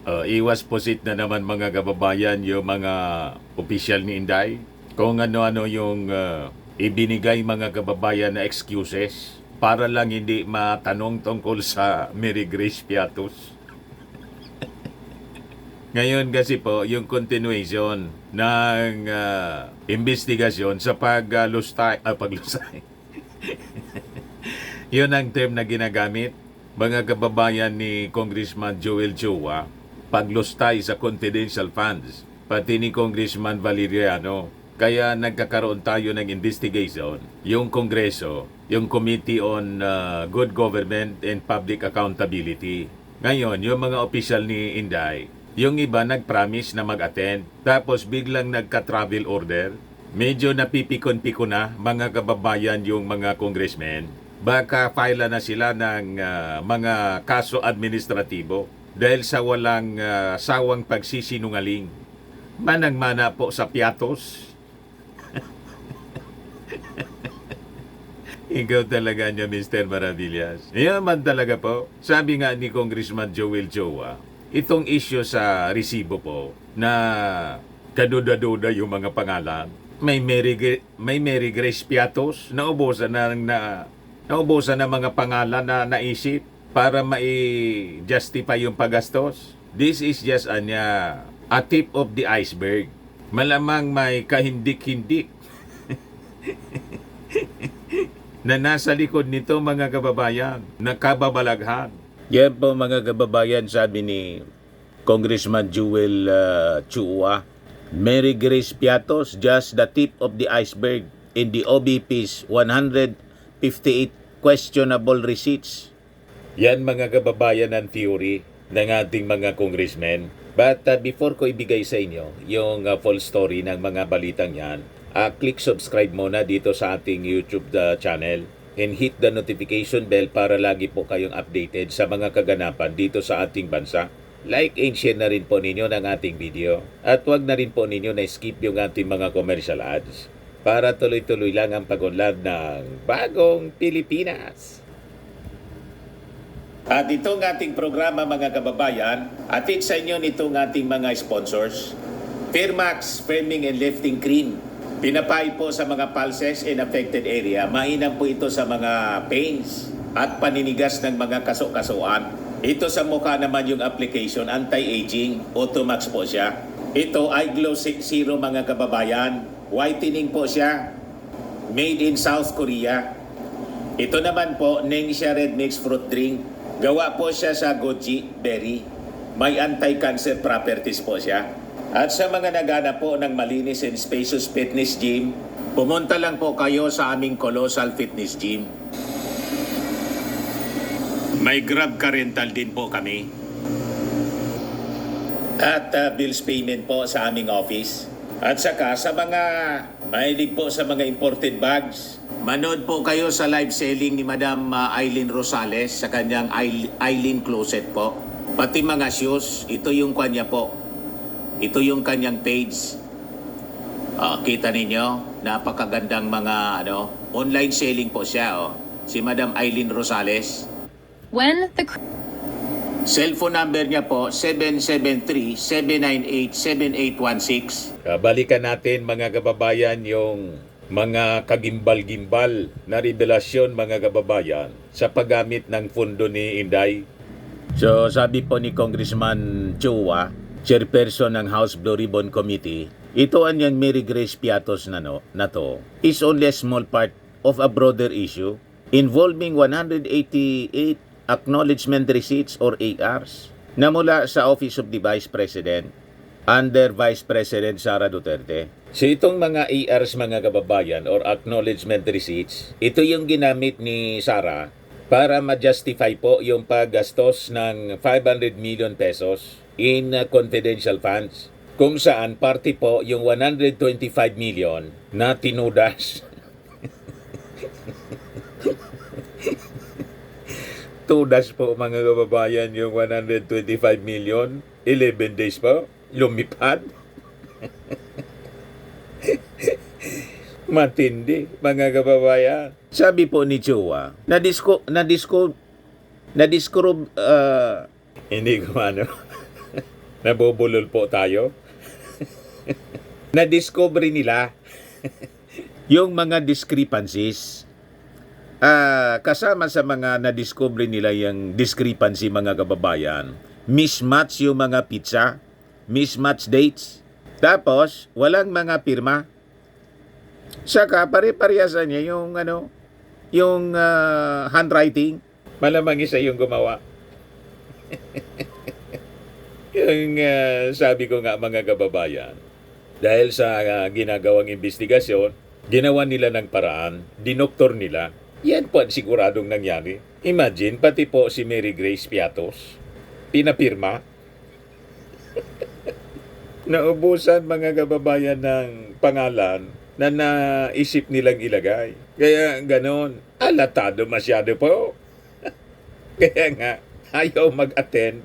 Iwas pusit na naman mga kababayan yung mga opisyal ni Inday. Kung ano-ano yung ibinigay mga kababayan na excuses para lang hindi matanong tungkol sa Mary Grace Piatos. Ngayon kasi po, yung continuation ng investigasyon sa paglusay. Yun ang term na ginagamit, mga kababayan ni Congressman Joel Chua, paglustay sa confidential funds, pati ni Congressman Valeriano. Kaya nagkakaroon tayo ng investigation, yung Kongreso, yung Committee on Good Government and Public Accountability. Ngayon, yung mga opisyal ni Inday, yung iba nag-promise na mag-attend, tapos biglang nagka-travel order. Medyo napipikon-pikon na mga kababayan yung mga congressmen. Baka file na sila ng mga kaso administratibo dahil sa walang sawang pagsisinungaling. Manang-mana po sa Piatos. Ikaw talaga niya, Mr. Maravillas. Yaman talaga po. Sabi nga ni Congressman Joel Chua, itong issue sa resibo po na kaduda-duda yung mga pangalan. May Mary Grace Piatos, naubusan na mga pangalan na naisip para mai-justify yung paggastos. This is just a tip of the iceberg. Malamang may kahindik-hindik na nasa likod nito mga kababayan, nakababalaghan. Yan po mga kababayan, sabi ni Congressman Joel Chua, Mary Grace Piatos, just the tip of the iceberg in the OBP's 158 questionable receipts. Yan mga kababayan ang theory ng ating mga congressmen. But before ko ibigay sa inyo yung full story ng mga balitang yan, click subscribe muna dito sa ating YouTube channel and hit the notification bell para lagi po kayong updated sa mga kaganapan dito sa ating bansa. Like and share na rin po ninyo ng ating video. At huwag na rin po ninyo na skip yung ating mga commercial ads para tuloy-tuloy lang ang pag-unlad ng Bagong Pilipinas. At itong ating programa mga kababayan, atid sa inyo nitong ating mga sponsors. Firmax Firming and Lifting Cream. Pinapay po sa mga pulses in affected area. Mainam po ito sa mga pains at paninigas ng mga kaso-kasuan. Ito sa mukha naman yung application, anti-aging, Automax po siya. Ito ay Glow Zero mga kababayan. Whitening po siya. Made in South Korea. Ito naman po, Nengxia Red Mix Fruit Drink. Gawa po siya sa goji berry. May anti-cancer properties po siya. At sa mga naghanap po ng malinis and spacious fitness gym, pumunta lang po kayo sa aming Colossal Fitness Gym. May Grab car rental din po kami. At bills payment po sa aming office. At saka sa mga mahilig po sa mga imported bags, manood po kayo sa live selling ni Madam Eileen Rosales sa kanyang Eileen Closet po. Pati mga shoes, ito yung kanya po. Ito yung kanyang page. Kita ninyo, napakagandang mga online selling po siya. Si Madam Eileen Rosales. Cellphone number niya po, 773-798-7816. Balikan natin mga kababayan yung mga kagimbal-gimbal na revelasyon mga kababayan sa paggamit ng fundo ni Inday. So sabi po ni Congressman Chua, chairperson ng House Blue Ribbon Committee, ito anyang Mary Grace Piatos na to is only a small part of a broader issue involving 188 acknowledgement receipts or ARs na mula sa Office of the Vice President under Vice President Sara Duterte. So itong mga ARs mga kababayan or acknowledgement receipts, ito yung ginamit ni Sara para ma-justify po yung paggastos ng 500 million pesos in confidential funds kung saan parte po yung 125 million na tinudas. Tudas po mga kababayan yung 125 million, 11 days po, lumipad. Matindi mga kababayan. Sabi po ni Chua, hindi ko ano. Nabubulol po tayo. Na-discover nila yung mga discrepancies. Kasama sa mga na-discover nila yung discrepancy, mga kababayan, mismatch yung mga pizza, mismatch dates, tapos walang mga pirma. Saka pare-parehasan niya yung handwriting. Malamang isa yung gumawa. Yung sabi ko nga, mga kababayan, dahil sa ginagawang investigasyon, ginawa nila ng paraan, dinoktor nila. Yan po ang siguradong nangyari. Imagine, pati po si Mary Grace Piatos, pinapirma. Naubusan, mga kababayan, ng pangalan na naisip nilang ilagay. Kaya ganon, alatado masyado po. Kaya nga, ayaw mag-attend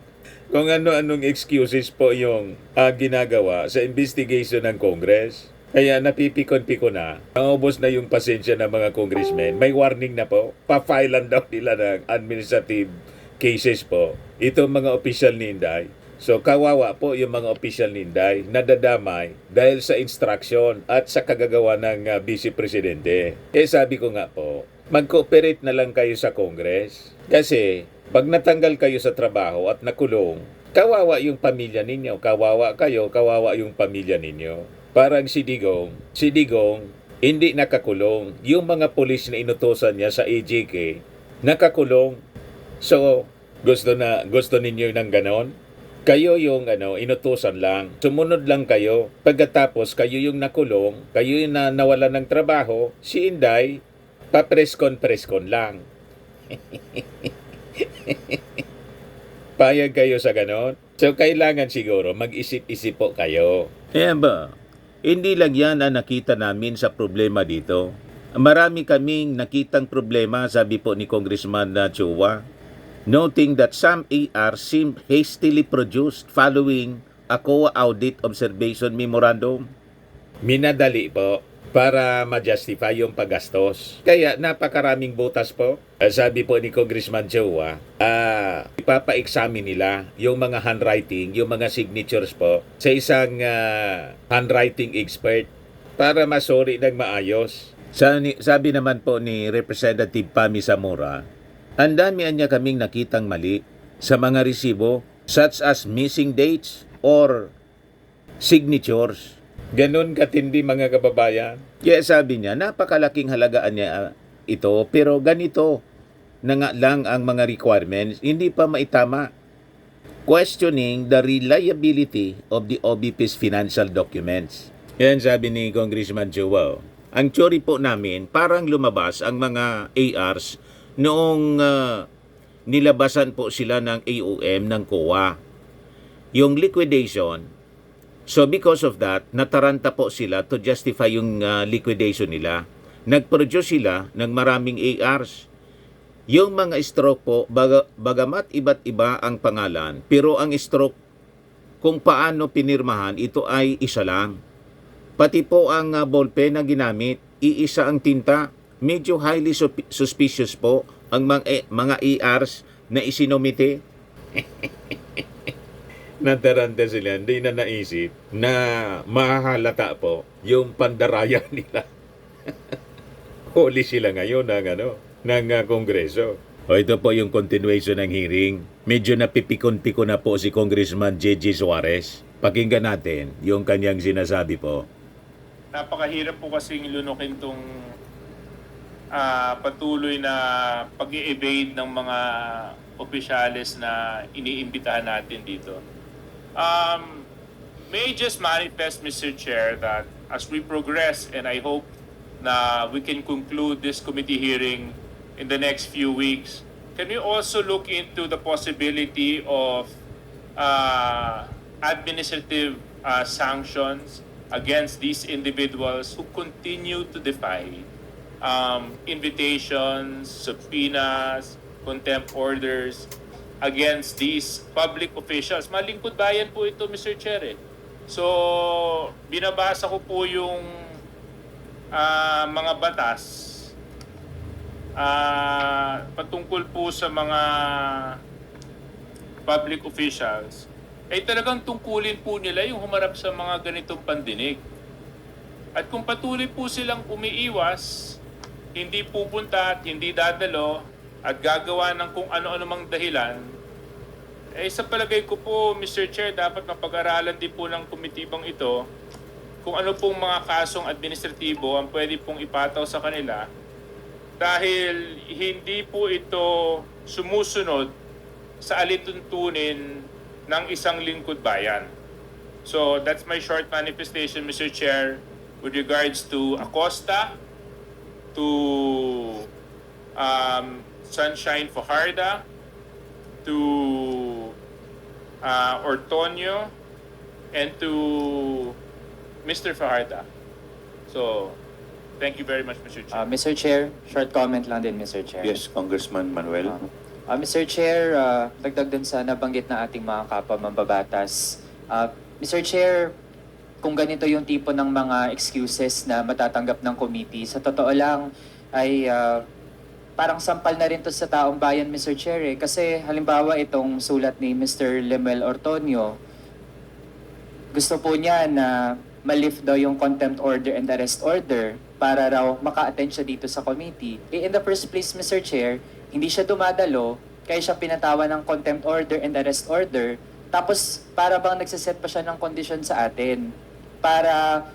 kung ano-anong excuses po yung ginagawa sa investigation ng Congress. Kaya napipikon-pikon na. Naubos na yung pasensya ng mga congressmen. May warning na po. Pa-filean daw nila ng administrative cases po. Ito mga opisyal ni Inday. So kawawa po yung mga opisyal ni Inday nadadamay dahil sa instruction at sa kagagawa ng Vice Presidente. Sabi ko nga po, mag-cooperate na lang kayo sa Congress. Kasi pag natanggal kayo sa trabaho at nakulong, kawawa yung pamilya ninyo. Kawawa kayo, kawawa yung pamilya ninyo. Parang si Digong, hindi nakakulong. Yung mga pulis na inutosan niya sa AJK, nakakulong. So, gusto ninyo ng ganon? Kayo yung inutosan lang. Sumunod lang kayo. Pagkatapos, kayo yung nakulong, kayo yung nawala ng trabaho, si Inday, pa-preskon lang. Payag kayo sa ganon? So, kailangan siguro mag-isip-isip po kayo. Ayan ba? Hindi lang yan ang nakita namin sa problema dito. Marami kaming nakitang problema, sabi po ni Congressman Chua, noting that some AR seem hastily produced following a COA Audit Observation Memorandum. Minadali po para ma-justify yung paggastos. Kaya napakaraming butas po. Sabi po ni Congressman Chua, ipapa-examine nila yung mga handwriting, yung mga signatures po sa isang handwriting expert para masuri ng maayos. Sabi naman po ni Representative Pami Zamora, ang dami niya kaming nakitang mali sa mga resibo such as missing dates or signatures. Ganon katindi, mga kababayan. Kaya sabi niya, napakalaking halagaan niya ito, pero ganito na nga lang ang mga requirements, hindi pa maitama. Questioning the reliability of the OBP's financial documents. Yan sabi ni Congressman Joel. Ang theory po namin, parang lumabas ang mga ARs noong nilabasan po sila ng AOM ng COA. Yung liquidation. So because of that, nataranta po sila to justify yung liquidation nila. Nag-produce sila ng maraming ARs. Yung mga stroke po, bagamat iba't iba ang pangalan, pero ang stroke, kung paano pinirmahan, ito ay isa lang. Pati po ang ballpen na ginamit, iisa ang tinta. Medyo highly suspicious po ang mga ARs na isinomite. Nataranta sila, hindi na naisip na mahalata po yung pandaraya nila. Huli sila ngayon ng Kongreso. O ito po yung continuation ng hearing. Medyo napipikon-pikon na po si Congressman J.J. Suarez. Pakinggan natin yung kanyang sinasabi po. Napakahirap po kasing lunukin itong patuloy na pag-i-evade ng mga opisyales na iniimbitahan natin dito. May I just manifest, Mr. Chair, that as we progress, and I hope na we can conclude this committee hearing in the next few weeks, can we also look into the possibility of administrative sanctions against these individuals who continue to defy invitations, subpoenas, contempt orders against these public officials. Malingkod bayan po ito, Mr. Chair. So, binabasa ko po yung mga batas patungkol po sa mga public officials. ay talagang tungkulin po nila yung humarap sa mga ganitong pandinig. At kung patuloy po silang umiiwas, hindi pupunta at hindi dadalo at gagawa ng kung ano-ano mang dahilan, eh sa palagay ko po, Mr. Chair, dapat mapag-aralan din po ng komitibang ito kung ano pong mga kasong administratibo ang pwede pong ipataw sa kanila dahil hindi po ito sumusunod sa alituntunin ng isang lingkod bayan. So that's my short manifestation, Mr. Chair, with regards to Acosta, to Sunshine Fajarda, to Ortonio, and to Mr. Fajarda. So, thank you very much, Mr. Chair. Mr. Chair, short comment lang din, Mr. Chair. Yes, Congressman Manuel. Mr. Chair, dagdag dun sa nabanggit na ating mga kapwa mambabatas. Mr. Chair, kung ganito yung tipo ng mga excuses na matatanggap ng committee, sa totoo lang ay parang sampal na rin to sa taong bayan, Mr. Chair. Kasi halimbawa itong sulat ni Mr. Lemuel Ortonio, gusto po niya na ma-lift daw yung contempt order and arrest order para raw maka-attend siya dito sa committee. In the first place, Mr. Chair, hindi siya dumadalo, kaya siya pinatawa ng contempt order and arrest order, tapos para bang nagsiset pa siya ng kondisyon sa atin para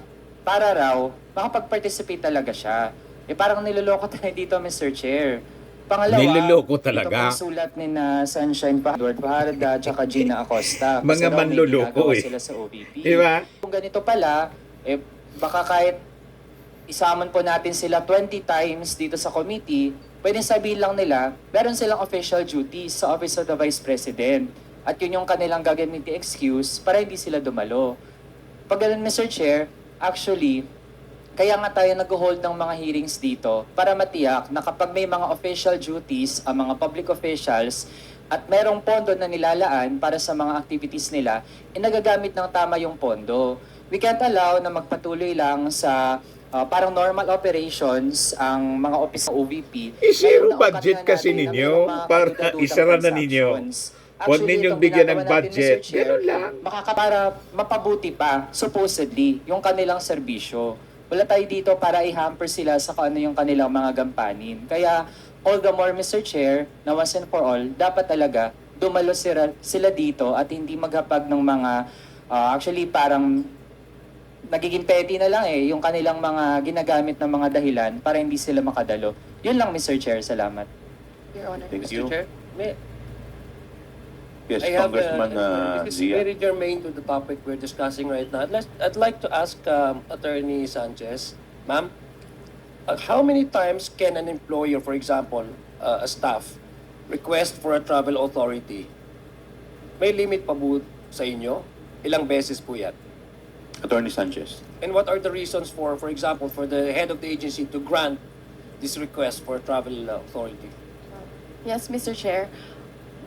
raw makapag-participate talaga siya. Parang niloloko tayo dito, Mr. Chair. Pangalawa, Niloloko talaga. ito pong sulat ni na Sunshine Fajarda at Gina Acosta. Kasi Mga daw may manloloko ginagawa eh. sila sa OVP. Diba? Kung ganito pala, baka kahit isamon po natin sila 20 times dito sa committee, pwedeng sabihin lang nila, meron silang official duties sa Office of the Vice President. At yun yung kanilang gagamitin excuse para hindi sila dumalo. Pag ganun, Mr. Chair, actually, kaya nga tayo nag-hold ng mga hearings dito para matiyak na kapag may mga official duties ang mga public officials at merong pondo na nilalaan para sa mga activities nila, nagagamit ng tama yung pondo. We can't allow na magpatuloy lang sa parang normal operations ang mga office ng OVP. Zero budget kasi ninyo para isara na ninyo. Huwag ninyong bigyan ng budget. Ganun lang. Para mapabuti pa, supposedly, yung kanilang serbisyo. Wala tayo dito para i-hamper sila sa kung ano yung kanilang mga gampanin. Kaya, all the more, Mr. Chair, na once and for all, dapat talaga dumalo sila dito at hindi maghapag ng mga, actually parang nagiging petty na lang yung kanilang mga ginagamit ng mga dahilan para hindi sila makadalo. Yun lang, Mr. Chair. Salamat. Your Honor. Thank Mr. you. Chair, Yes, I have Congressman this is Zia. very germane to the topic we're discussing right now. I'd like to ask Attorney Sanchez, ma'am, how many times can an employer, for example, a staff, request for a travel authority? May limit pa po sa inyo? Ilang beses po yan? Attorney Sanchez. And what are the reasons for example, for the head of the agency to grant this request for a travel authority? Yes, Mr. Chair.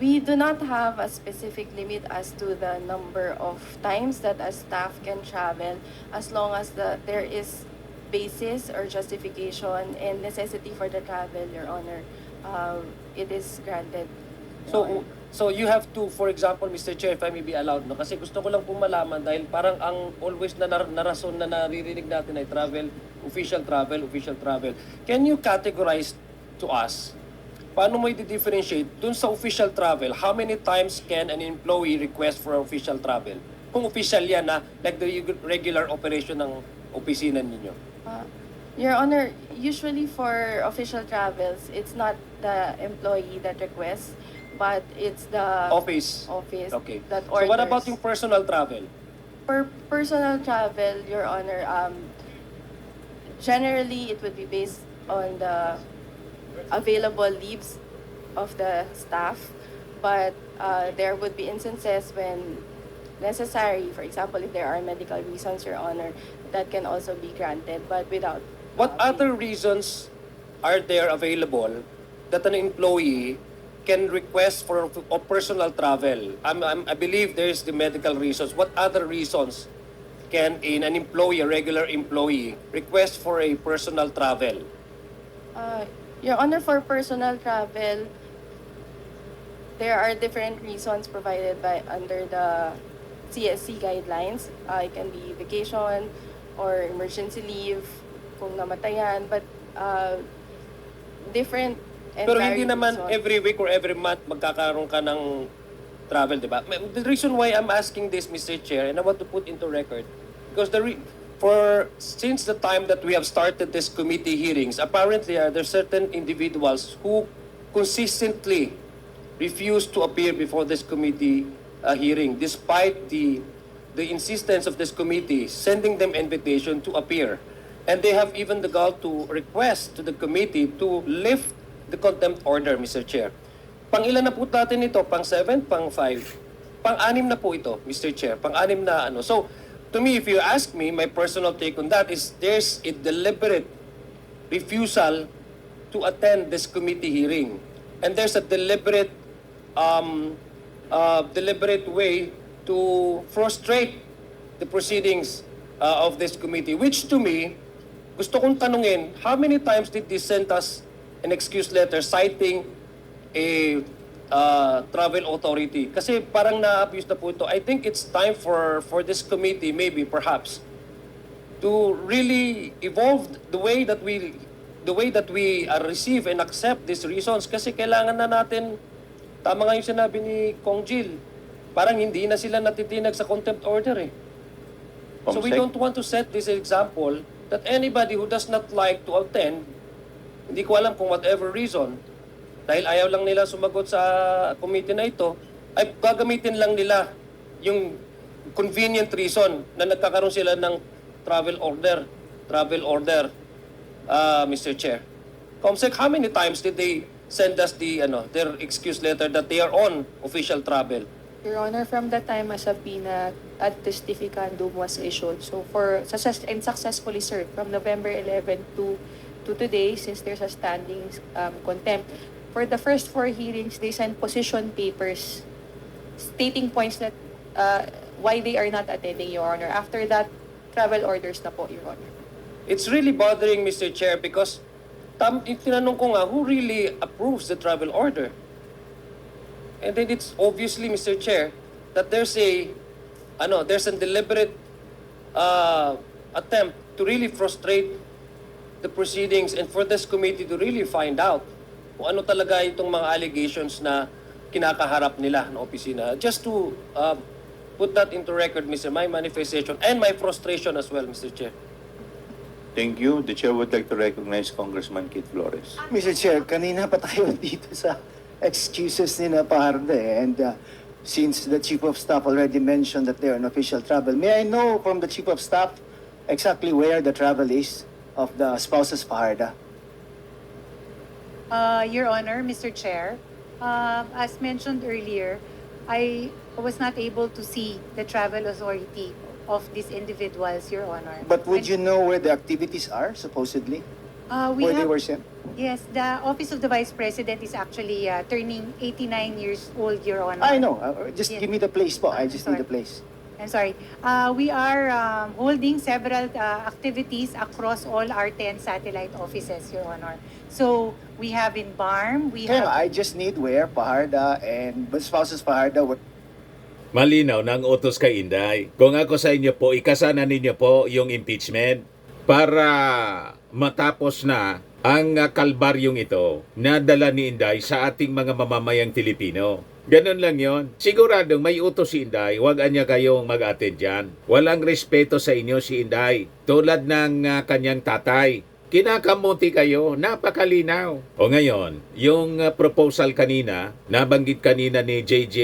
We do not have a specific limit as to the number of times that a staff can travel as long as there is basis or justification and necessity for the travel, Your Honor. It is granted. Your Honor. So you have to, for example, Mr. Chair, if I may be allowed, no? Kasi gusto ko lang po malaman dahil parang ang always na narason na naririnig natin ay official travel. Can you categorize to us, paano mo i-differentiate dun sa official travel, how many times can an employee request for official travel? Kung official yan na, like the regular operation ng opisina ninyo. Your Honor, usually for official travels, it's not the employee that requests, but it's the Office. Okay. that So what about orders. yung personal travel? For personal travel, Your Honor, generally it would be based on the available leaves of the staff, but there would be instances when necessary, for example, if there are medical reasons, Your Honor, that can also be granted, but without. What other reasons are there available that an employee can request for a personal travel? I believe there's the medical reasons. What other reasons can an employee, a regular employee, request for a personal travel? Your Honor, for personal travel, there are different reasons provided by under the CSC guidelines. It can be vacation or emergency leave kung namatayan, but different and Pero hindi varied naman reasons. every week or every month magkakaroon ka ng travel, di ba? The reason why I'm asking this, Mr. Chair, and I want to put into record, because since the time that we have started this committee hearings, apparently there are certain individuals who consistently refuse to appear before this committee hearing, despite the insistence of this committee sending them invitation to appear. And they have even the gall to request to the committee to lift the contempt order, Mr. Chair. Pang-ilan na po natin ito? Pang-7? Pang-5? Pang-6 na po ito, Mr. Chair. Pang-6 na ano. So, to me, if you ask me, my personal take on that is there's a deliberate refusal to attend this committee hearing. And there's a deliberate way to frustrate the proceedings of this committee, which to me, gusto kong tanungin, how many times did they send us an excuse letter citing a travel authority? Kasi parang na-abuse na po ito. I think it's time for this committee, maybe, perhaps, to really evolve the way that we receive and accept these reasons. Kasi kailangan na natin, tama nga yung sinabi ni Kong Jill, parang hindi na sila natitinag sa contempt order eh. So we Comsec. don't want to set this example that anybody who does not like to attend, hindi ko alam kung whatever reason, dahil ayaw lang nila sumagot sa committee na ito, ay gagamitin lang nila yung convenient reason na nagkakaroon sila ng travel order, Mr. Chair. Comsec, how many times did they send us their excuse letter that they are on official travel? Your Honor, from the time a subpoena ad testificandum was issued, so and successfully served from November 11 to today, since there's a standing contempt, for the first 4 hearings, they sent position papers stating points that why they are not attending, Your Honor. After that, travel orders na po, Your Honor. It's really bothering, Mr. Chair, because tinanong ko nga, who really approves the travel order? And then it's obviously, Mr. Chair, that there's a deliberate attempt to really frustrate the proceedings and for this committee to really find out kung ano talaga itong mga allegations na kinakaharap nila ng opisina. Just to put that into record, Mr. My manifestation and my frustration as well, Mr. Chair. Thank you. The chair would like to recognize Congressman Kit Flores. Mr. Chair, kanina pa tayo dito sa excuses ni na Paharda and since the Chief of Staff already mentioned that they're on official travel, may I know from the Chief of Staff exactly where the travel is of the spouses Paharda? Your Honor, Mr. Chair, as mentioned earlier, I was not able to see the travel authority of these individuals, Your Honor. But would you know where the activities are, supposedly? Where they were sent? Yes, the Office of the Vice President is actually turning 89 years old, Your Honor. I know. Just Yes. give me the place po. I just need the Sorry. place. I'm sorry. We are holding several activities across all our 10 satellite offices, Your Honor. So we have in BARM, we Kaya have... I just need where Paharda and spouses Paharda were. Malinaw ng utos kay Inday. Kung ako sa inyo po, ikasana ninyo po yung impeachment para matapos na ang kalbaryong ito na dala ni Inday sa ating mga mamamayang Pilipino. Ganun lang yon. Siguradong may utos si Inday, huwag anya kayong mag-attend dyan. Walang respeto sa inyo si Inday. Tulad ng kanyang tatay. Kinakamuti kayo, napakalinaw. O ngayon, yung proposal kanina, nabanggit kanina ni JJ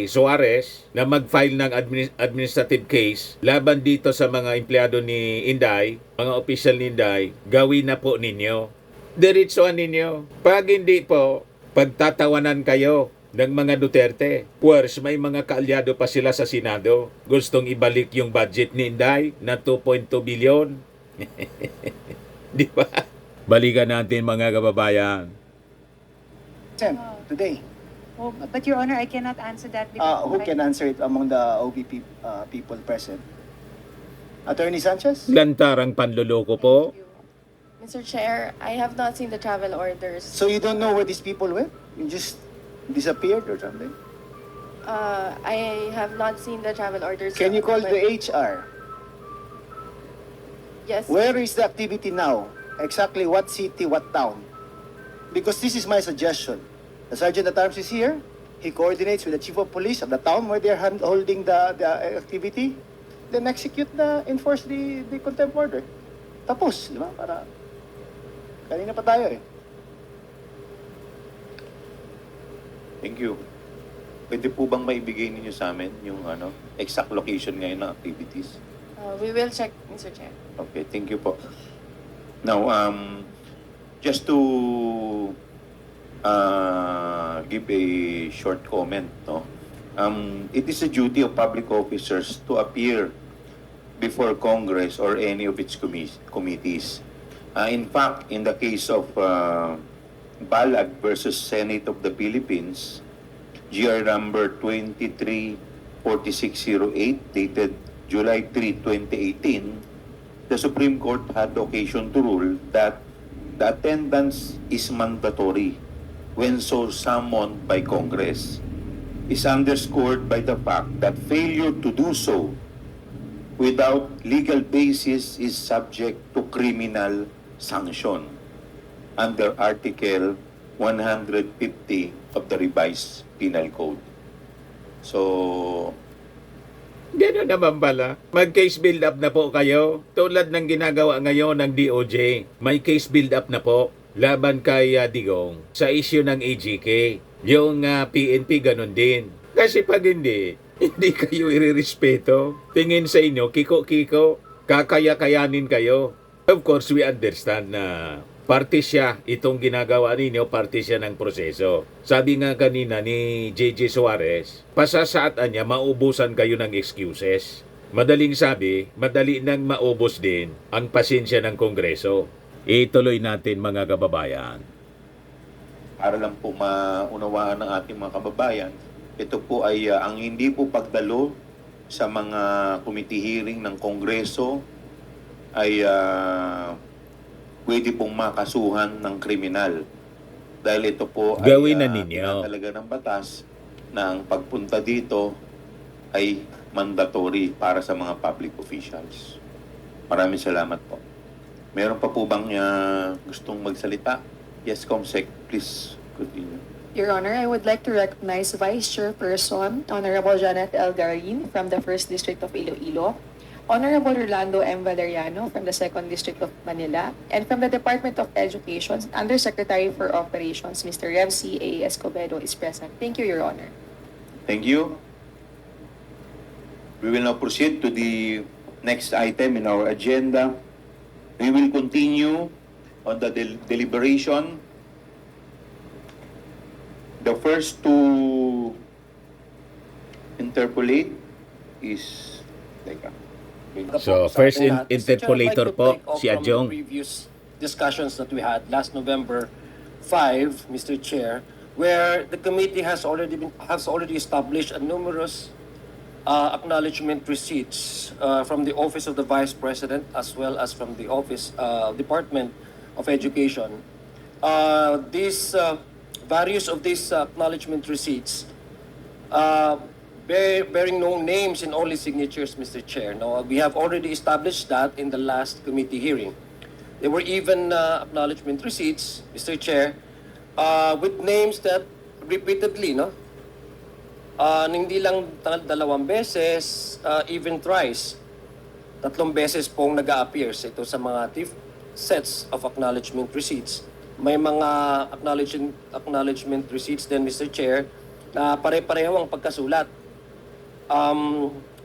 Suarez na mag-file ng administrative case laban dito sa mga empleyado ni Inday, mga opisyal ni Inday, gawin na po ninyo. Diretsuhan ninyo. Pag hindi po, pagtatawanan kayo ng mga Duterte. Worse, may mga kaalyado pa sila sa Senado. Gustong ibalik yung budget ni Inday na 2.2 billion. Di ba? Balikan natin mga kababayan. Sent today. Oh, but Your Honor, I cannot answer that Who can answer it among the OVP people present? Attorney Sanchez? Lantarang panluloko po. Mr. Chair, I have not seen the travel orders. So you don't know where these people went? You just disappeared or something? I have not seen the travel orders. Can you call but- the HR? Yes. Where is the activity now? Exactly what city, what town? Because this is my suggestion. The Sergeant at Arms is here. He coordinates with the Chief of Police of the town where they're holding the activity. Then enforce the contempt order. Tapos, di ba? Para kanina pa tayo eh. Thank you. Pwede po bang maibigay ninyo sa amin yung exact location ngayon ng activities? We will check, Mr. Chair. Okay, thank you po. Now, just to give a short comment, no? It is a duty of public officers to appear before Congress or any of its committees. In fact, in the case of Balag versus Senate of the Philippines, GR number 234608, dated July 3, 2018, the Supreme Court had occasion to rule that the attendance is mandatory when so summoned by Congress, is underscored by the fact that failure to do so without legal basis is subject to criminal sanction under Article 150 of the Revised Penal Code. So, Gano'n naman pala. Mag-case build up na po kayo. Tulad ng ginagawa ngayon ng DOJ. May case build up na po laban kay Digong sa issue ng AGK. Yung PNP ganun din. Kasi pag hindi kayo irerespeto. Tingin sa inyo, kiko-kiko, kakaya-kayanin kayo. Of course, we understand na parte siya, itong ginagawa ninyo, parte siya ng proseso. Sabi nga kanina ni JJ Suarez, pasasaatan niya, maubusan kayo ng excuses. Madaling sabi, madali nang maubos din ang pasensya ng Kongreso. Ituloy natin mga kababayan. para lang po maunawaan ng ating mga kababayan, ito po ay ang hindi po pagdalo sa mga committee hearing ng Kongreso ay pwede pong makasuhan ng kriminal. Dahil ito po Gawin na ay ninyo. tinatalaga ng batas na ang pagpunta dito ay mandatory para sa mga public officials. Maraming salamat po. Meron pa po bang gustong magsalita? Yes, Comsec, please continue. Your Honor, I would like to recognize Vice Chairperson Honorable Janet L. Garin from the 1st District of Iloilo, Honorable Rolando M. Valeriano from the 2nd District of Manila, and from the Department of Education, Undersecretary for Operations, Mr. Rev. C. A. Escobedo is present. Thank you, Your Honor. Thank you. We will now proceed to the next item in our agenda. We will continue on the deliberation. The first to interpolate is... So, first interpolator po, si Adjong. From the previous discussions that we had last November 5, Mr. Chair, where the committee has already established a numerous acknowledgement receipts from the Office of the Vice President as well as from the Office Department of Education. Various of these acknowledgement receipts bearing no names and only signatures, Mr. Chair. Now, we have already established that in the last committee hearing. There were even acknowledgement receipts, Mr. Chair, with names that repeatedly, hindi lang dalawang beses, even thrice, tatlong beses pong nag-a-appear ito sa mga sets of acknowledgement receipts. May mga acknowledgement receipts din, Mr. Chair, na pare-pareho ang pagkasulat.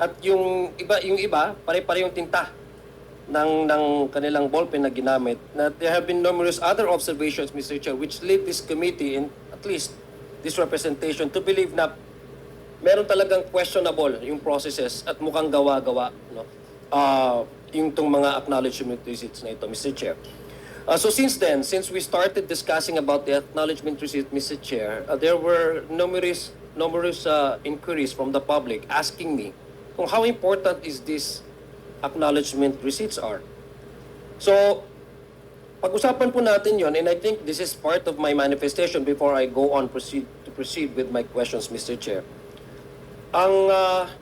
At yung iba, pare-parehong tinta ng kanilang ballpen na ginamit. Na there have been numerous other observations, Mr. Chair, which lead this committee and at least this representation to believe na meron talagang questionable yung processes at mukhang gawa-gawa yung itong mga acknowledgement receipts na ito, Mr. Chair. So since we started discussing about the acknowledgement receipt, Mr. Chair, there were numerous inquiries from the public asking me kung how important is this acknowledgement receipts are. So, pag-usapan po natin yon, and I think this is part of my manifestation before I go on proceed with my questions, Mr. Chair. ang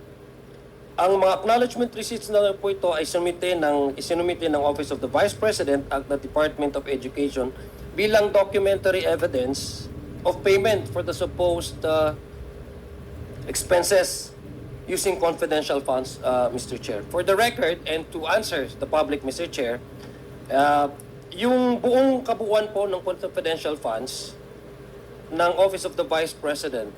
mga acknowledgement receipts na po ito ay isinumite ng Office of the Vice President at the Department of Education bilang documentary evidence of payment for the supposed expenses using confidential funds, Mr. Chair. For the record, and to answer the public, Mr. Chair, yung buong kabuuan po ng confidential funds ng Office of the Vice President,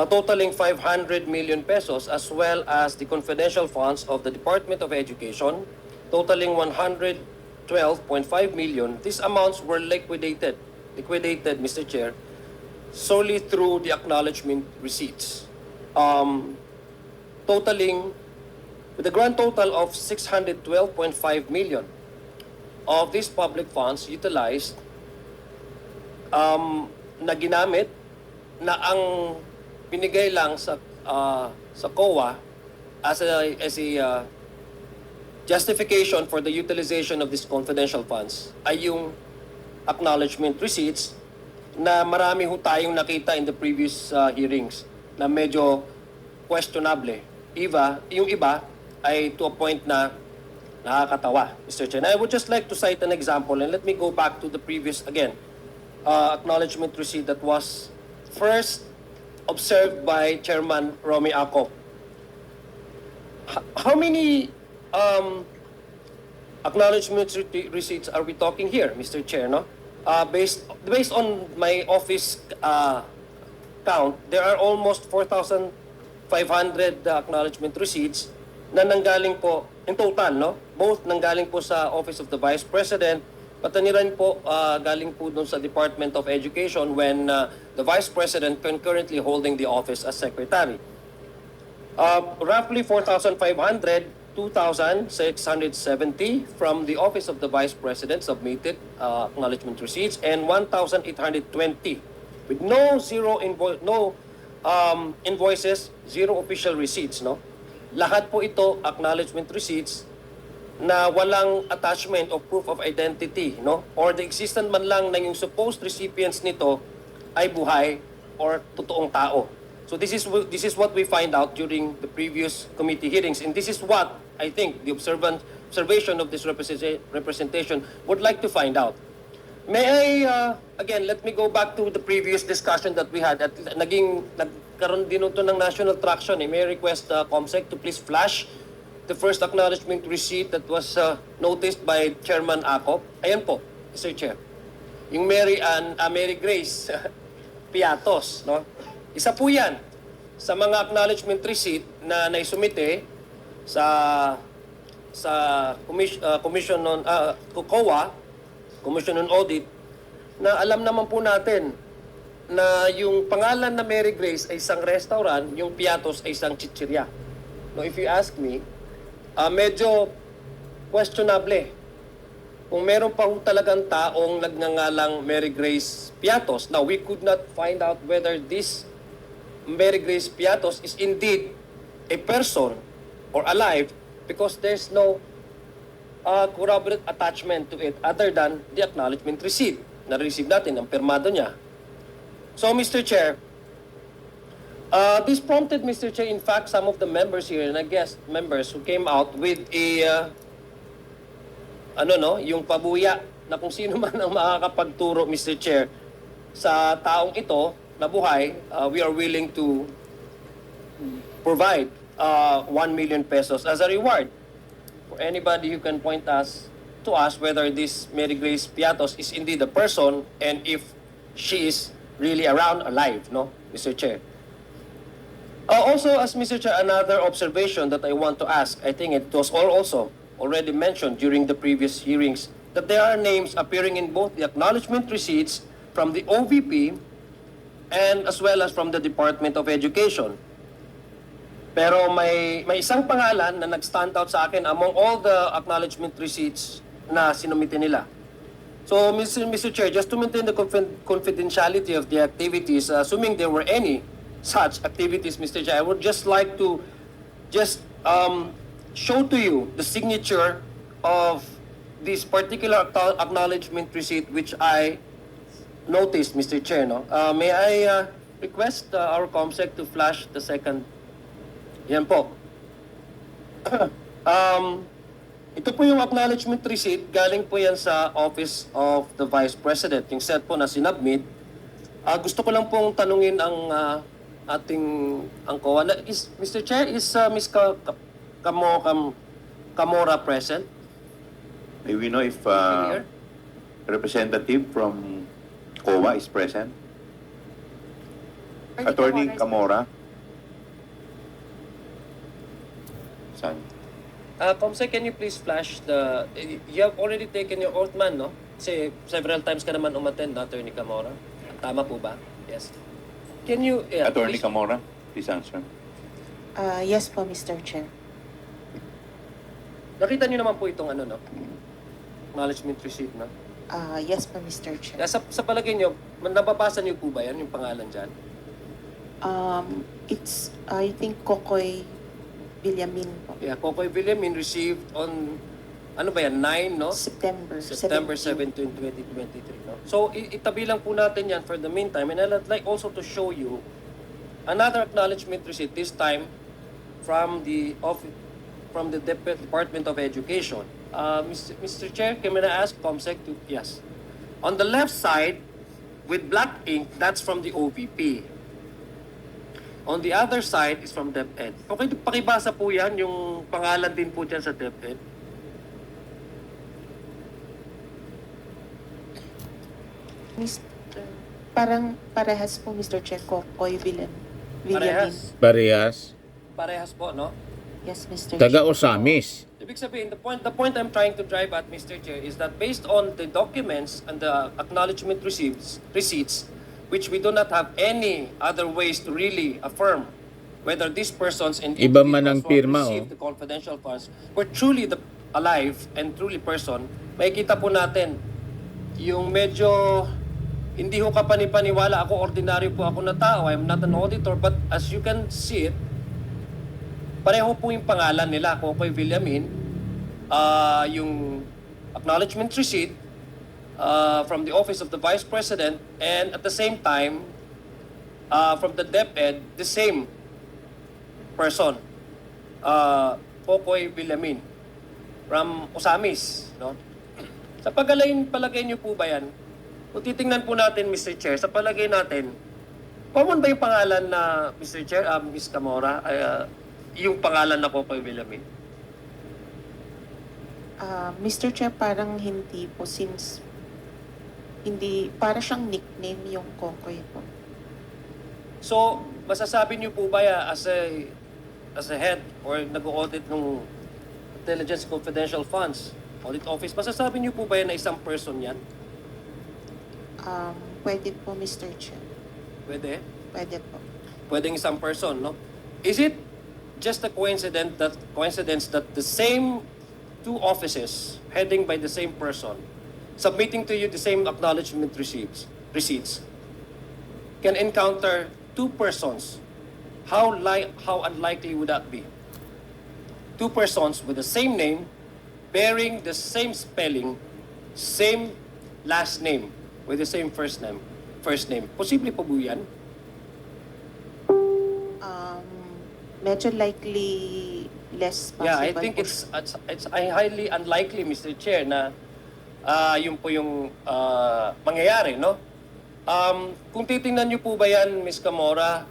totaling 500 million pesos, as well as the confidential funds of the Department of Education, totaling 112.5 million. These amounts were liquidated, Mr. Chair, solely through the acknowledgement receipts, totaling with a grand total of 612.5 million of these public funds utilized, na ginamit na ang binigay lang sa COA as a justification for the utilization of these confidential funds ay yung acknowledgement receipts na marami ho tayong nakita in the previous hearings na medyo questionable. Yung iba ay to a point na nakakatawa, Mr. Chair. And I would just like to cite an example, and let me go back to the previous, again, acknowledgement receipt that was first observed by Chairman Romy Acop. How many acknowledgement receipts are we talking here, Mr. Chair? No? Based on my office count, there are almost 4,500 acknowledgement receipts na nanggaling po in total, no? Both nanggaling po sa Office of the Vice President, pati rin po galing po dun sa Department of Education when the Vice President concurrently holding the office as Secretary. Roughly 4,500, 2,670 from the Office of the Vice President submitted acknowledgement receipts, and 1,820 with no invoices, zero official receipts, no? Lahat po ito acknowledgement receipts na walang attachment of proof of identity, no? Or the existence man lang na yung supposed recipients nito ay buhay or totoong tao. So this is what we find out during the previous committee hearings, and this is what I think the observation of this representation would like to find out. May I again, let me go back to the previous discussion that we had at nagkaroon din ito ng national traction. May I request COMSEC to please flash the first acknowledgement receipt that was noticed by Chairman Acop. Ayan po, Mr. Chair. Yung Mary Grace Piatos, no? Isa po yan sa mga acknowledgement receipt na naisumite sa Commission on COA, Commission on Audit, na alam naman po natin na yung pangalan na Mary Grace ay isang restaurant, yung Piatos ay isang chichirya. No, if you ask me, medyo questionable kung meron pa talagang taong nagngangalang Mary Grace Piatos. Now, we could not find out whether this Mary Grace Piatos is indeed a person or alive because there's no corroborative attachment to it other than the acknowledgement receipt na receive natin, ang pirmado niya. So, Mr. Chair, this prompted, Mr. Chair, in fact, some of the members here, and I guess members who came out with a, yung pabuya na kung sino man ang makakapagturo, Mr. Chair, sa taong ito na buhay, we are willing to provide 1 million pesos as a reward for anybody who can point to us whether this Mary Grace Piatos is indeed a person and if she is really around, alive, no, Mr. Chair. Also, as Mr. Chair, another observation that I want to ask, I think it was also already mentioned during the previous hearings, that there are names appearing in both the acknowledgement receipts from the OVP and as well as from the Department of Education. Pero may isang pangalan na nag-stand out sa akin among all the acknowledgement receipts na sinumite nila. So, Mr. Chair, just to maintain the confidentiality of the activities, assuming there were any such activities, Mr. Chair, I would just like to show to you the signature of this particular acknowledgement receipt which I noticed, Mr. Chair. No? May I request our COMSEC to flash the second. Yan po. Ito po yung acknowledgement receipt. Galing po yan sa Office of the Vice President. Yung set po na sinubmit. Gusto ko lang pong tanungin ang ating ang COA. Mr. Chair, is Ms. Camora present? May we know if Here? representative from COA is present? Attorney Camora? Saan? Comsec, can you please flash the... You have already taken your oath, man, no? Kasi several times ka naman umattend, no, Attorney Camora? Tama po ba? Yes. Can you... yeah, Attorney please. Camora, please answer. Yes po, Mr. Chair. Nakita niyo naman po itong ano, no? Acknowledgement receipt, no? Yes po, Mr. Chair. Sa palagay niyo, nababasa niyo po ba yan, yung pangalan dyan? It's, I think, Kokoy Villamin po. Yeah, Kokoy Villamin received on, ano ba yan, 9, no? September 17, 2023, no? So, itabi lang po natin yan for the meantime. And I'd like also to show you another acknowledgement receipt, this time from the Department of Education. Mr. Chair, can I ask COMSEC to, yes. On the left side, with black ink, that's from the OVP. On the other side is from DepEd. Okay, pakibasa po yan, yung pangalan din po dyan sa DepEd. Parang parehas po, Mr. Chair, Kokoy Villamin. Parehas. Parehas. Parehas po, no? Yes, Mr. Taga Chair. Osamis. Ibig sabihin, the point I'm trying to drive at, Mr. Chair, is that based on the documents and the acknowledgement receipts, which we do not have any other ways to really affirm whether these persons and Iba man ang individuals who pirma, received the confidential funds were truly alive and truly person, makikita po natin yung medyo hindi ho kapani-paniwala. Ako, ordinaryo po ako na tao. I'm not an auditor, but as you can see it, pareho po yung pangalan nila, Kokoy Villamin, yung acknowledgement receipt from the Office of the Vice President, and at the same time, from the DepEd, the same person, Kokoy Villamin, from Osamis. No? Sa palagay niyo po ba yan? Kung titingnan po natin, Mr. Chair, sa palagay natin, common ba yung pangalan na, Mr. Chair, Ms. Camora, yung pangalan na Kokoy Villamin? Mr. Chair, parang hindi po since hindi, para siyang nickname yung Kokoy po. So, masasabi niyo po ba as a head or nag-audit ng Intelligence Confidential Funds Audit Office, masasabi niyo po ba na isang person yan? Pwede po, Mr. Chair. Pwede? Pwede po. Pwedeng isang person, no? Is it just a coincidence that the same two offices heading by the same person submitting to you the same acknowledgement receipts can encounter two persons? How unlikely would that be? Two persons with the same name, bearing the same spelling, same last name, with the same first name. Posible po po yan? Medyo likely less possible. Yeah, I think po. it's highly unlikely, Mr. Chair, na yun po yung mangyayari, no? Kung titingnan niyo po ba yan, Ms. Camora,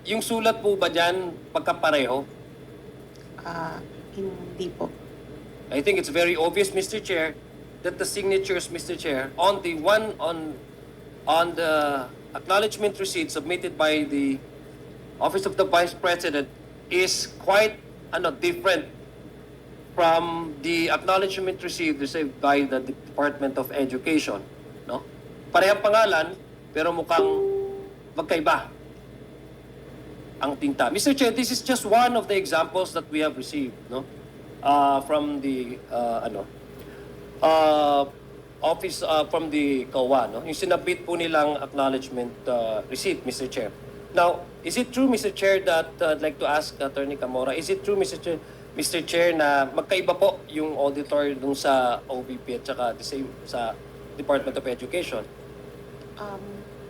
yung sulat po ba dyan pagkapareho? Hindi po. I think it's very obvious, Mr. Chair, that the signatures, Mr. Chair, on the acknowledgement receipt submitted by the Office of the Vice President is quite different from the acknowledgement received by the Department of Education, no? Parehang pangalan pero mukhang magkaiba ang tinta. Mr. Chair, this is just one of the examples that we have received, no? From the office from the COA, no? Yung sinabit po nilang acknowledgement receipt, Mr. Chair. Now, is it true, Mr. Chair, that I'd like to ask Attorney Camora, is it true, Mr. Chair, na magkaiba po yung auditor dun sa OVP at saka the same sa Department of Education?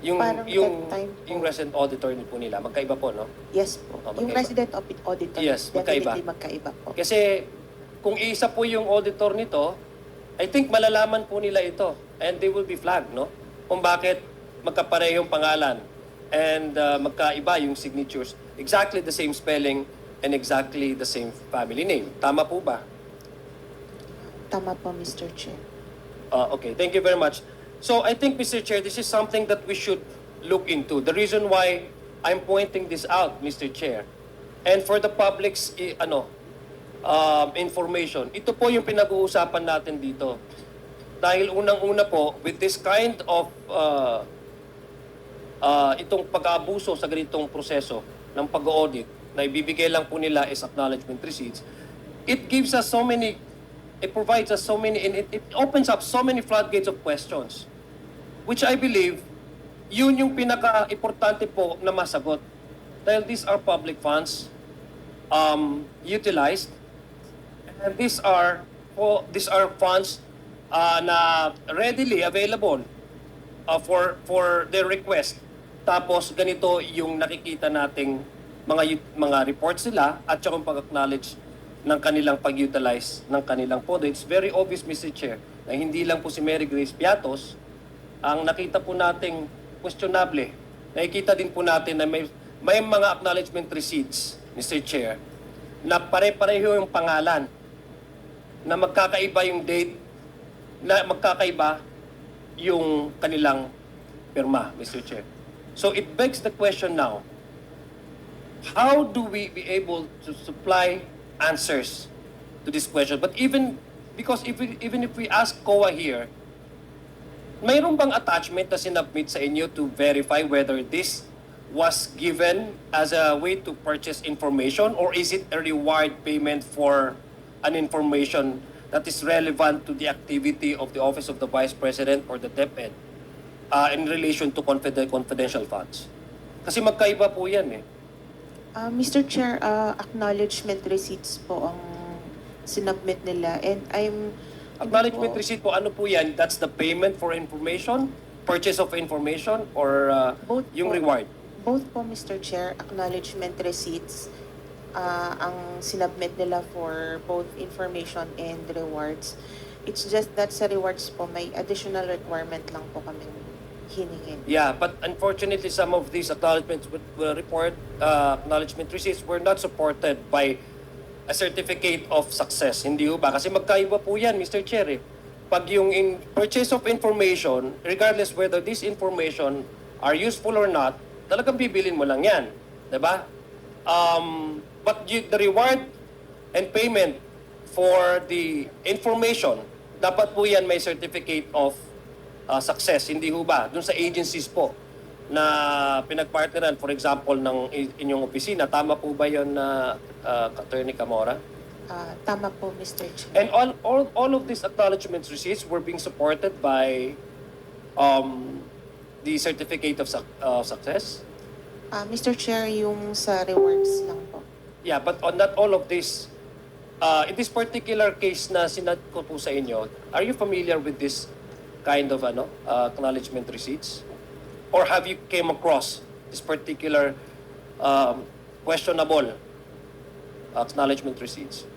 Yung Parang yung that time po. yung resident auditor po nila, magkaiba po, no? Yes po. Oh, Yung magkaiba. resident auditor, Yes, magkaiba. definitely magkaiba po. Kasi kung isa po yung auditor nito, I think malalaman po nila ito and they will be flagged, no? Kung bakit magkaparehong pangalan and magkaiba yung signatures. Exactly the same spelling and exactly the same family name. Tama po ba? Tama po, Mr. Chair. Okay, thank you very much. So I think, Mr. Chair, this is something that we should look into. The reason why I'm pointing this out, Mr. Chair, and for the public's information, ito po yung pinag-uusapan natin dito. Dahil unang-una po, with this kind of itong pag-aabuso sa ganitong proseso ng pag-audit na ibibigay lang po nila is acknowledgement receipts, it gives us so many, it provides us so many, and it opens up so many floodgates of questions, which I believe, yun yung pinaka-importante po na masagot. Dahil these are public funds utilized, and these are funds na readily available for their request. Tapos ganito yung nakikita nating mga reports nila at saka yung pag-acknowledge ng kanilang pag-utilize ng kanilang pondo. It's very obvious, Mr. Chair, na hindi lang po si Mary Grace Piatos ang nakita po nating questionable. Nakikita din po natin na may mga acknowledgement receipts, Mr. Chair, na pare-pareho yung pangalan, na magkakaiba yung date, na magkakaiba yung kanilang pirma, Mr. Chair. So it begs the question now, how do we be able to supply answers to this question? But even if we ask COA here, mayroon bang attachment na sinubmit sa inyo to verify whether this was given as a way to purchase information, or is it a reward payment for an information that is relevant to the activity of the Office of the Vice President or the DepEd in relation to confidential funds? Kasi magkaiba po yan eh. Mr. Chair, acknowledgement receipts po ang sinubmit nila, and Acknowledgement receipt po, ano po yan? That's the payment for information, purchase of information, or Both yung po. reward? Both po, Mr. Chair, acknowledgement receipts ang sinubmit nila for both information and rewards. It's just that sa rewards po, may additional requirement lang po kami hiningin. Yeah, but unfortunately, some of these acknowledgement receipts were not supported by a certificate of success. Hindi ho ba? Kasi magkaiba po yan, Mr. Chair. Pag yung purchase of information, regardless whether this information are useful or not, talagang bibilin mo lang yan. Diba? But the reward and payment for the information, dapat po yan may certificate of success. Hindi ho ba? Doon sa agencies po na pinagpartneran, for example, ng inyong opisina, tama po ba yun na Attorney Camora? Tama po, Mr. Chair. And all of these acknowledgements receipts were being supported by the certificate of success? Mr. Chair, yung sa rewards lang po. Yeah, but on not all of this, in this particular case na sinad ko po sa inyo, are you familiar with this kind of acknowledgement receipts? Or have you came across this particular questionable acknowledgement receipts?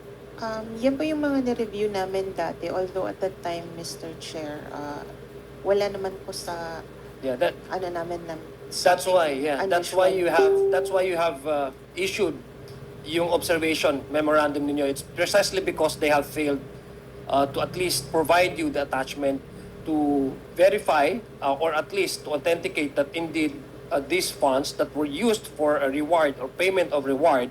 Yan po yung mga na-review namin dati, although at that time, Mr. Chair, wala naman po sa Yeah, namin na that's why you have issued yung observation memorandum ninyo. It's precisely because they have failed to at least provide you the attachment to verify or at least to authenticate that indeed these funds that were used for a reward or payment of reward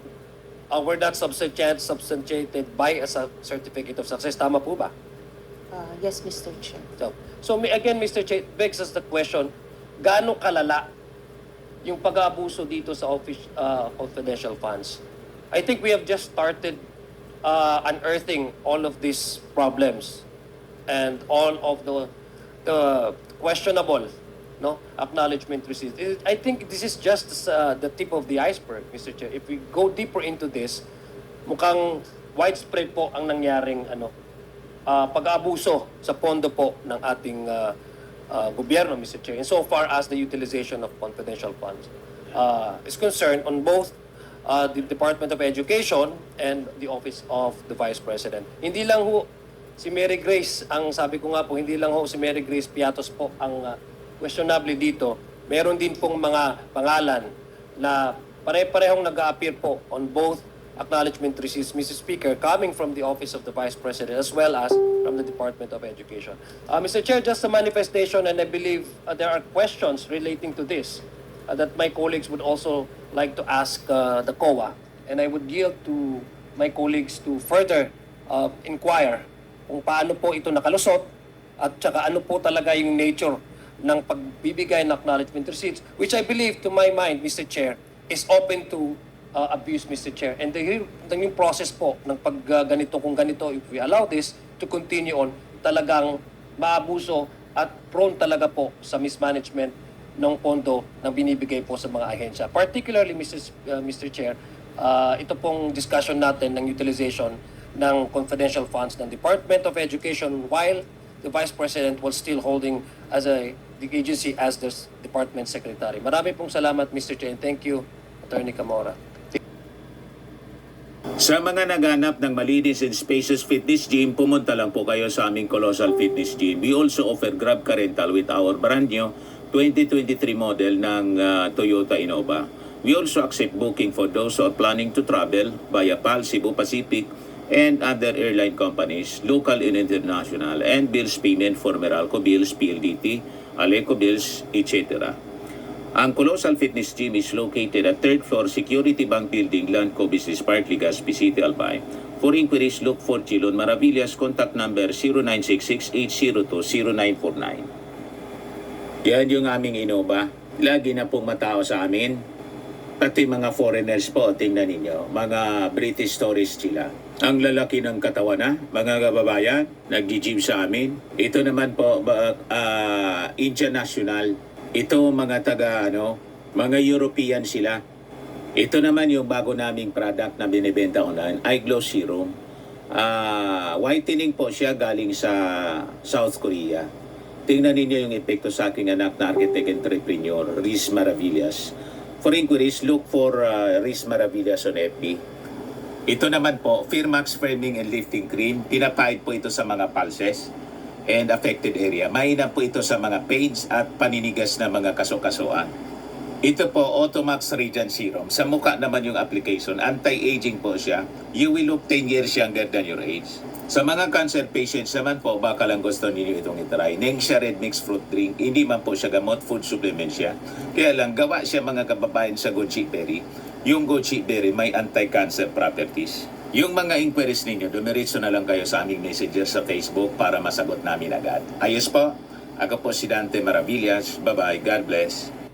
were not substantiated by a certificate of success. Tama po ba? Yes, Mr. Chair. So again, Mr. Chair, begs us the question, gaano kalala yung pag-aabuso dito sa confidential funds? I think we have just started unearthing all of these problems and all of the questionable acknowledgement receipts. I think this is just the tip of the iceberg, Mr. Chair. If we go deeper into this, mukhang widespread po ang nangyaring pag-aabuso sa pondo po ng ating gobyerno, Mr. Chair, insofar as the utilization of confidential funds is concerned on both the Department of Education and the Office of the Vice President. Hindi lang ho si Mary Grace, ang sabi ko nga po, hindi lang ho si Mary Grace Piatos po ang questionable dito. Meron din pong mga pangalan na pare-parehong nag-a-appear po on both acknowledgement receipts, Mr. Speaker, coming from the Office of the Vice President as well as from the Department of Education. Mr. Chair, just a manifestation, and I believe there are questions relating to this that my colleagues would also like to ask the COA, and I would yield to my colleagues to further inquire kung paano po ito nakalusot at saka ano po talaga yung nature ng pagbibigay ng acknowledgement receipts, which I believe, to my mind, Mr. Chair, is open to abuse, Mr. Chair. And yung process po ng pagganito, kung ganito, if we allow this to continue on, talagang maabuso at prone talaga po sa mismanagement ng pondo na binibigay po sa mga ahensya. Particularly, Mr. Chair, ito pong discussion natin ng utilization ng confidential funds ng Department of Education while the Vice President was still holding as the agency as the Department Secretary. Marami pong salamat, Mr. Chair, and thank you, Attorney Camora. Sa mga naghanap ng malinis and spacious fitness gym, pumunta lang po kayo sa aming Colossal Fitness Gym. We also offer Grab Car Rental with our brand new 2023 model ng Toyota Innova. We also accept booking for those who are planning to travel via PAL, Cebu Pacific, and other airline companies, local and international, and bills payment for Meralco Bills, PLDT, Aleco Bills, etc. Ang Colossal Fitness Gym is located at 3rd floor Security Bank Building, Landco Business Park, Legazpi City, Albay. For inquiries, look for Chilon Maravillas. Contact number 0966-802-0949. Yan yung aming Innova. Lagi na pong matao sa amin. Pati mga foreigners po, tingnan ninyo. Mga British tourists sila. Ang lalaki ng katawan na, mga kababayan, nag-gym sa amin. Ito naman po, Indian National. Ito mga mga European sila. Ito naman yung bago naming product na binibenta online, iGlow Serum. Whitening po siya galing sa South Korea. Tingnan ninyo yung epekto sa aking anak na architect entrepreneur, Riz Maravillas. For inquiries, look for Riz Maravillas on FB. Ito naman po, Firmax Firming and Lifting Cream. Pinapahid po ito sa mga pulses and affected area. Mainam po ito sa mga pains at paninigas na mga kaso-kasuan. Ito po, Automax Radiant Serum. Sa mukha naman yung application. Anti-aging po siya. You will look 10 years younger than your age. Sa mga cancer patients naman po, baka lang gusto ninyo itong itry. Nengxia Red Mix Fruit Drink. Hindi man po siya gamot, food supplement siya. Kaya lang, gawa siya mga kababayan sa goji berry. Yung goji berry may anti-cancer properties. Yung mga inquiries ninyo, dumiritso na lang kayo sa aming messenger sa Facebook para masagot namin agad. Ayos po, ako po si Dante Maravillas. Bye-bye. God bless.